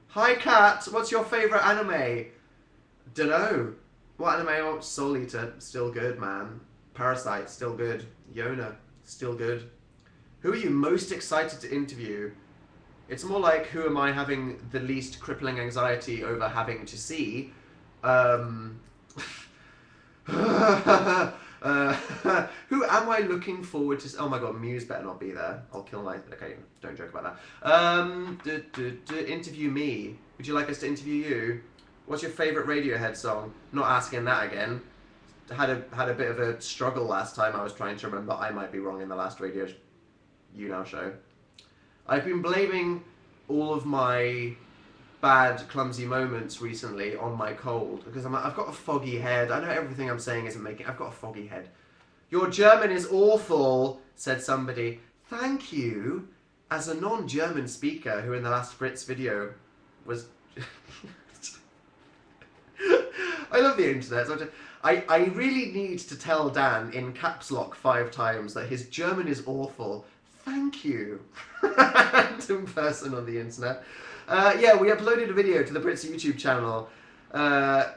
Hi Kat, what's your favourite anime? Dunno. What anime? Oh, Soul Eater, still good, man. Parasite, still good. Younow, still good. Who are you most excited to interview? It's more like, who am I having the least crippling anxiety over having to see? Who am I looking forward to? Oh my god, Muse better not be there. I'll kill my... Okay, don't joke about that. Interview me. Would you like us to interview you? What's your favourite Radiohead song? Not asking that again. Had a bit of a struggle last time. I was trying to remember. I might be wrong in the last Younow show. I've been blaming all of my bad, clumsy moments recently on my cold, because I've got a foggy head. I know everything I'm saying isn't making... I've got a foggy head. Your German is awful, said somebody. Thank you. As a non-German speaker who in the last Brits video was... I love the internet. So I really need to tell Dan in caps lock 5 times that his German is awful. Thank you. Random person on the internet. Yeah, we uploaded a video to the Brits YouTube channel.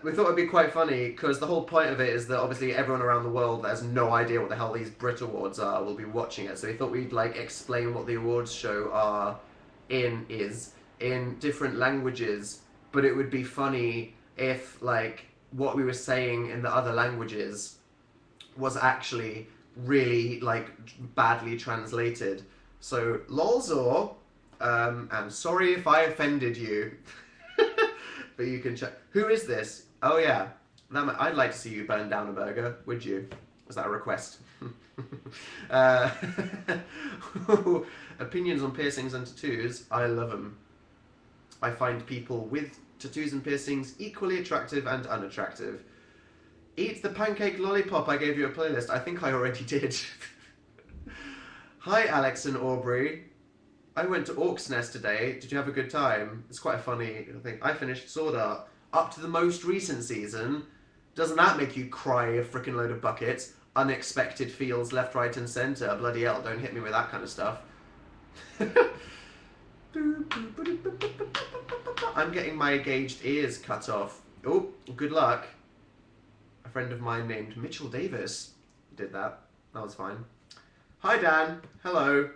We thought it'd be quite funny, because the whole point of it is that obviously everyone around the world that has no idea what the hell these Brit Awards are will be watching it. So we thought we'd like explain what the awards show are in different languages. But it would be funny if like what we were saying in the other languages was actually really like badly translated. So lolzor. I'm sorry if I offended you, but you can check. Who is this? Oh yeah, I'd like to see you burn down a burger. Would you? Was that a request? Opinions on piercings and tattoos. I love them. I find people with tattoos and piercings equally attractive and unattractive. Eat the pancake lollipop. I gave you a playlist. I think I already did. Hi Alex and Aubrey. I went to Orc's Nest today. Did you have a good time? It's quite a funny thing. I finished Sword Art up to the most recent season. Doesn't that make you cry a freaking load of buckets? Unexpected feels left, right and centre. Bloody hell, don't hit me with that kind of stuff. I'm getting my gauged ears cut off. Oh, good luck. A friend of mine named Mitchell Davis did that. That was fine. Hi Dan. Hello.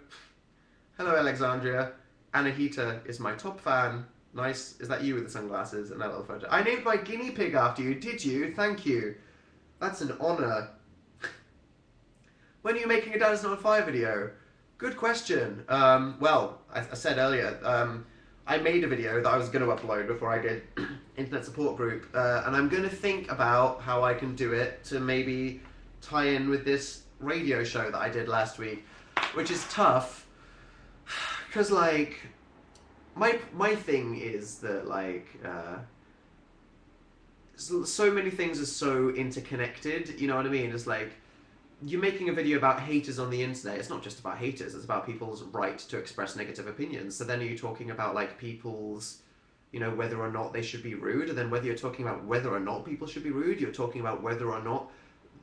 Hello Alexandria. Anahita is my top fan. Nice. Is that you with the sunglasses and that little photo? I named my guinea pig after you. Did you? Thank you. That's an honour. When are you making a Dad Is Not on Fire video? Good question. Well, I said earlier, I made a video that I was going to upload before I did Internet Support Group, and I'm going to think about how I can do it to maybe tie in with this radio show that I did last week, which is tough, because, like, my thing is that, like, so many things are so interconnected, you know what I mean? It's like, you're making a video about haters on the internet. It's not just about haters, it's about people's right to express negative opinions. So then are you talking about, like, people's, you know, whether or not they should be rude? And then whether you're talking about whether or not people should be rude, you're talking about whether or not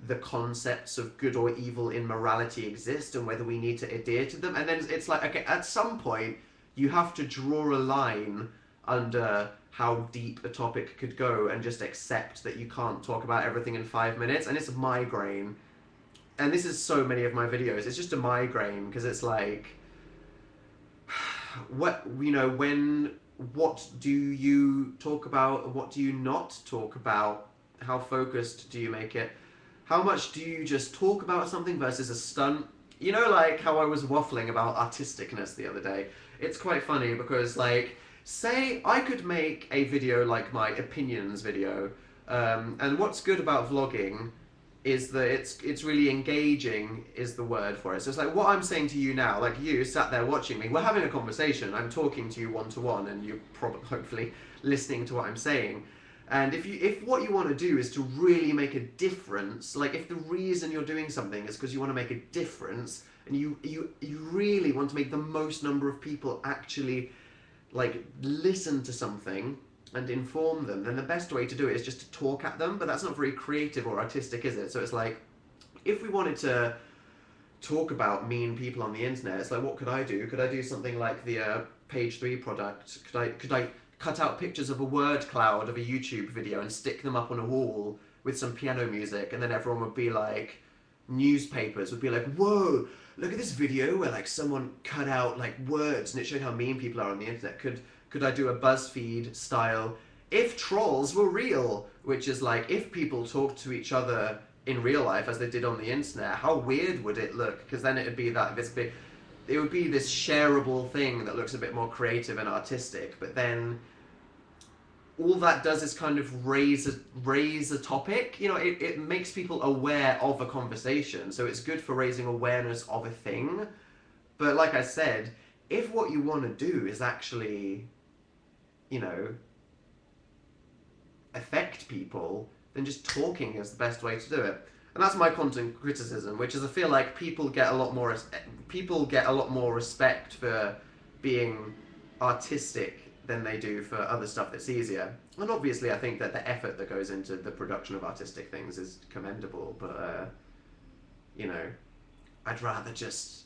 the concepts of good or evil in morality exist and whether we need to adhere to them. And then it's like, okay, at some point, you have to draw a line under how deep a topic could go and just accept that you can't talk about everything in 5 minutes. And it's a migraine. And this is so many of my videos. It's just a migraine because it's like, what, you know, what do you talk about and what do you not talk about? How focused do you make it? How much do you just talk about something versus a stunt? You know, like how I was waffling about artisticness the other day. It's quite funny because, like, say I could make a video like my opinions video, and what's good about vlogging is that it's really engaging is the word for it. So it's like what I'm saying to you now, like you sat there watching me, we're having a conversation, I'm talking to you one-to-one and you're probably hopefully listening to what I'm saying. And if what you want to do is to really make a difference, like if the reason you're doing something is because you want to make a difference and you really want to make the most number of people actually like listen to something and inform them, then the best way to do it is just to talk at them, but that's not very creative or artistic, is it? So it's like, if we wanted to talk about mean people on the internet, it's like, what could I do? Could I do something like the page 3 product? Could I cut out pictures of a word cloud of a YouTube video and stick them up on a wall with some piano music, and then everyone would be like, newspapers would be like, whoa, look at this video where like someone cut out like words and it showed how mean people are on the internet. Could I do a BuzzFeed style, if trolls were real, which is like, if people talked to each other in real life as they did on the internet, how weird would it look? Because then it would be it would be this shareable thing that looks a bit more creative and artistic, but then all that does is kind of raise a topic. You know, it makes people aware of a conversation, so it's good for raising awareness of a thing. But like I said, if what you want to do is actually, you know, affect people, then just talking is the best way to do it. And that's my content criticism, which is I feel like people get a lot more respect for being artistic than they do for other stuff that's easier. And obviously I think that the effort that goes into the production of artistic things is commendable, but you know, I'd rather just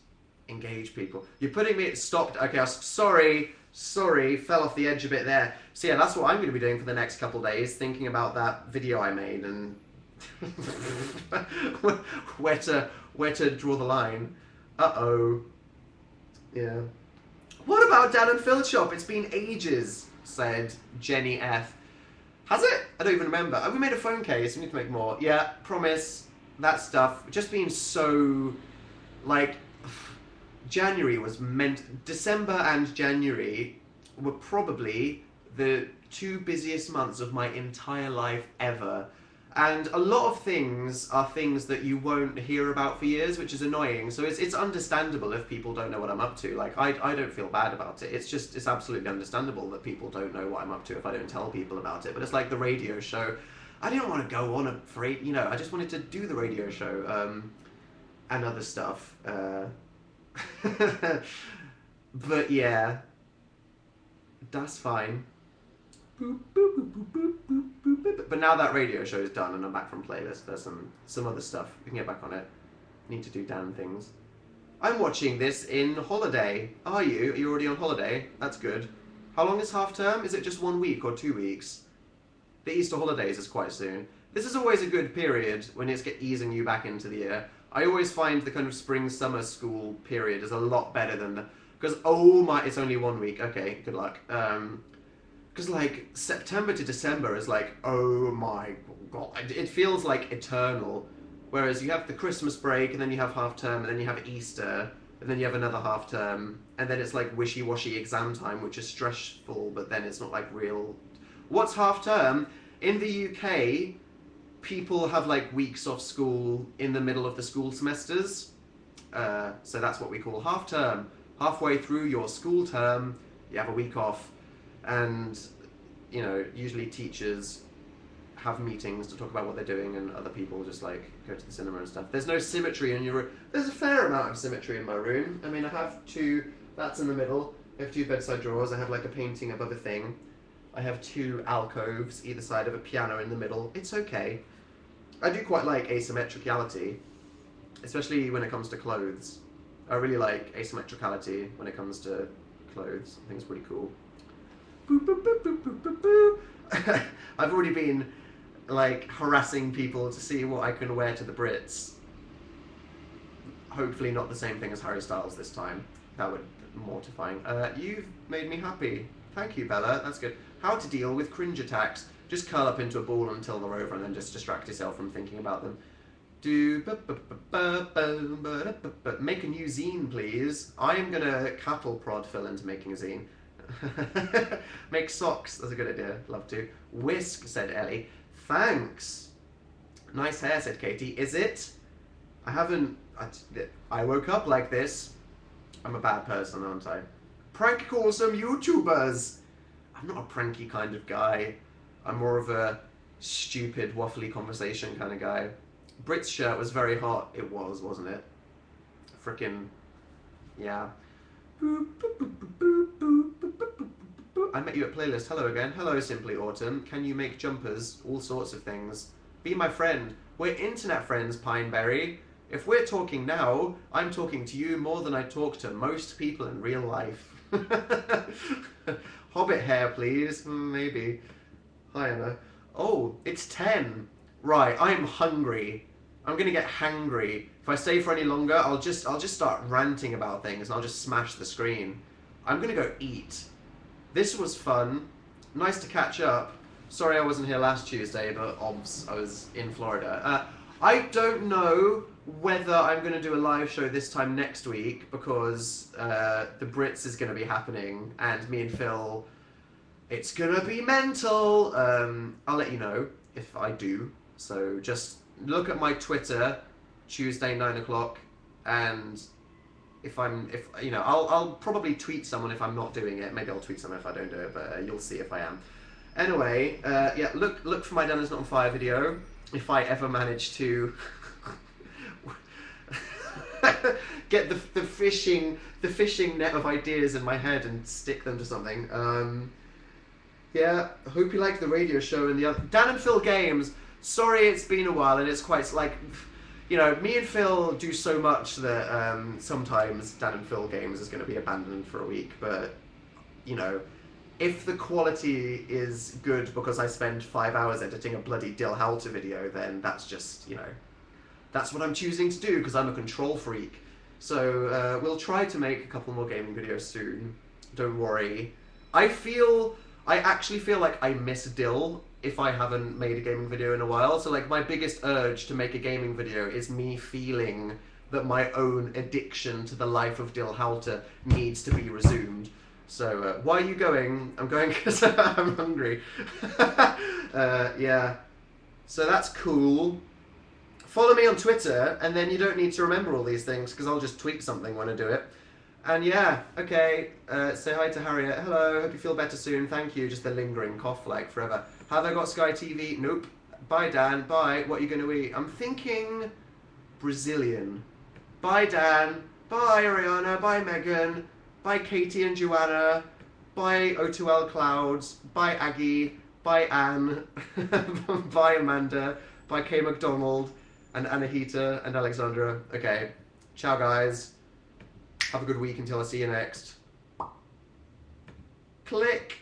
engage people. You're putting me, stopped, okay, sorry, fell off the edge a bit there. So yeah, that's what I'm going to be doing for the next couple days, thinking about that video I made and where to draw the line. Uh-oh. Yeah. What about Dan and Phil's shop? It's been ages, said Jenny F. Has it? I don't even remember. We made a phone case, we need to make more. Yeah, promise, that stuff. Just been so, like, January was December and January were probably the 2 busiest months of my entire life ever. And a lot of things are things that you won't hear about for years, which is annoying. So it's understandable if people don't know what I'm up to. Like, I don't feel bad about it. It's absolutely understandable that people don't know what I'm up to if I don't tell people about it. But it's like the radio show. I didn't want to go on you know, I just wanted to do the radio show and other stuff. But yeah, that's fine. Boop, boop, boop, boop, boop, boop, boop, boop. But now that radio show is done and I'm back from playlist, there's some other stuff. We can get back on it. Need to do damn things. I'm watching this in holiday. Are you? Are you already on holiday? That's good. How long is half term? Is it just 1 week or 2 weeks? The Easter holidays is quite soon. This is always a good period when it's easing you back into the year. I always find the kind of spring-summer school period is a lot better than the... Because, oh my... It's only 1 week. Okay, good luck. Because, like, September to December is like, oh my god. It feels like eternal. Whereas you have the Christmas break, and then you have half-term, and then you have Easter, and then you have another half-term, and then it's like wishy-washy exam time, which is stressful, but then it's not like real... What's half-term? In the UK... people have like weeks off school in the middle of the school semesters. So that's what we call half term. Halfway through your school term, you have a week off. And, you know, usually teachers have meetings to talk about what they're doing, and other people just like go to the cinema and stuff. There's no symmetry in your room. There's a fair amount of symmetry in my room. I mean, I have two, that's in the middle. I have two bedside drawers. I have like a painting above a thing. I have two alcoves either side of a piano in the middle. It's okay. I do quite like asymmetricality, especially when it comes to clothes. I really like asymmetricality when it comes to clothes. I think it's pretty cool. Boop, boop, boop, boop, boop, boop, boop. I've already been like harassing people to see what I can wear to the Brits. Hopefully not the same thing as Harry Styles this time. That would be mortifying. You've made me happy. Thank you, Bella. That's good. How to deal with cringe attacks. Just curl up into a ball until they're over, and then just distract yourself from thinking about them. Make a new zine, please. I am gonna cattle prod Phil into making a zine. Make socks. That's a good idea. Love to. Whisk, said Ellie. Thanks. Nice hair, said Katie. Is it? I haven't... I woke up like this. I'm a bad person, aren't I? Prank call some YouTubers. I'm not a pranky kind of guy. I'm more of a stupid, waffly conversation kind of guy. Brit's shirt was very hot. It was, wasn't it? Frickin'... yeah. I met you at Playlist. Hello again. Hello, Simply Autumn. Can you make jumpers? All sorts of things. Be my friend. We're internet friends, Pineberry. If we're talking now, I'm talking to you more than I talk to most people in real life. Hobbit hair, please. Maybe. Hi, Anna. Oh, it's 10. Right, I'm hungry. I'm gonna get hangry. If I stay for any longer, I'll just start ranting about things, and I'll just smash the screen. I'm gonna go eat. This was fun. Nice to catch up. Sorry I wasn't here last Tuesday, but obs, I was in Florida. I don't know whether I'm going to do a live show this time next week, because the Brits is going to be happening, and me and Phil, it's going to be mental. I'll let you know if I do. So just look at my Twitter, Tuesday 9 o'clock, and I'll probably tweet someone if I'm not doing it. Maybe I'll tweet someone if I don't do it, but you'll see if I am. Anyway, yeah, look for my Dan Is Not On Fire video, if I ever manage to get the fishing net of ideas in my head and stick them to something. Yeah, I hope you like the radio show and the other... Dan and Phil Games, sorry it's been a while, and it's quite like... You know, me and Phil do so much that sometimes Dan and Phil Games is going to be abandoned for a week, but, you know, if the quality is good because I spend 5 hours editing a bloody Dill Halter video, then that's just, you know, that's what I'm choosing to do because I'm a control freak. So we'll try to make a couple more gaming videos soon. Don't worry. I actually feel like I miss Dill if I haven't made a gaming video in a while. So like my biggest urge to make a gaming video is me feeling that my own addiction to the life of Dill Halter needs to be resumed. So why are you going? I'm going because I'm hungry. Yeah. So that's cool. Follow me on Twitter, and then you don't need to remember all these things because I'll just tweet something when I do it. And yeah, okay, say hi to Harriet. Hello, hope you feel better soon. Thank you. Just the lingering cough like forever. Have I got Sky TV? Nope. Bye, Dan. Bye. What are you going to eat? I'm thinking Brazilian. Bye, Dan. Bye, Ariana. Bye, Megan. Bye, Katie and Joanna. Bye, O2L Clouds. Bye, Aggie. Bye, Anne. Bye, Amanda. Bye, Kay McDonald. And Anahita and Alexandra. Okay. Ciao, guys. Have a good week until I see you next. Click.